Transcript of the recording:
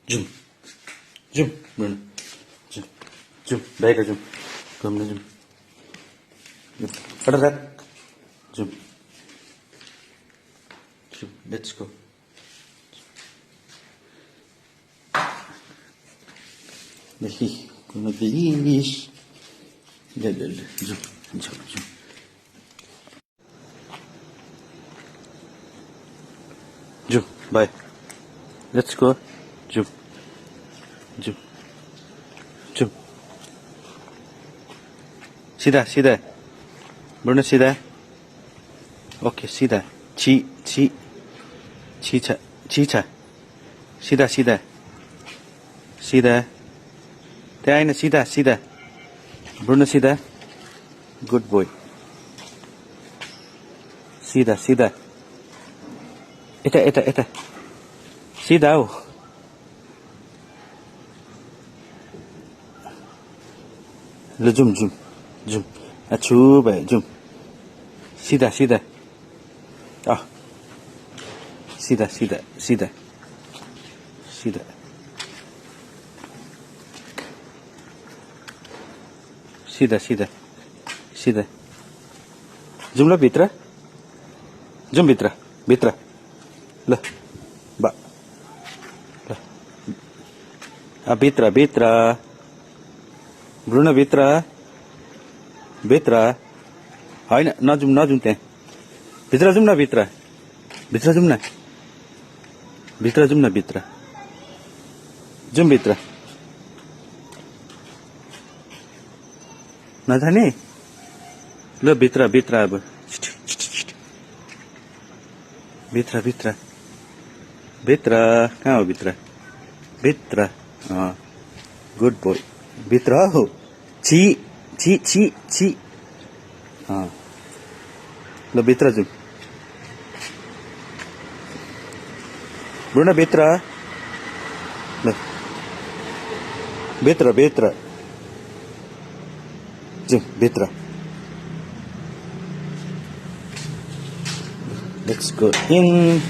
Zoom. Zoom. Bruno. Zoom. Zoom. Baik zoom. Come zoom. Zoom. Pada that. Zoom. Zoom. Let's go. Lagi. Kuna bilis. Zoom. Zoom. Zoom. Zoom. Bye. Let's go. Zoom. Zoom. Zoom. सीधा सीधा Bruno सीधा okay सीधा छी छी छी छ सीधा सीधा सीधा त्यहाँ आइन सीधा सीधा Bruno सीधा गुड बोय सीधा सीधा यता यता यता सीधा हो ल जुम जुम जुम छु भयो जुम सीधा सीधा सीधा सीधा सीधा सीधा सीधा सीधा सीधा जुम ल भित्र जुम भित्र भित्र ल बा ल भित्र भित्र Bruno भित्र भित्र होइन नजुम नजुम त्यहाँ भित्र जुम न भित्र भित्र जुम न भित्र जुम न भित्र जुम भित्र नजाने ल भित्र भित्र अब भित्र भित्र भित्र कहाँ हो भित्र भित्र गुड बोय भित्र हो छी छी छी छी ल भित्र जुम Bruno भित्र ल भित्र भित्र जुम भित्र Let's go in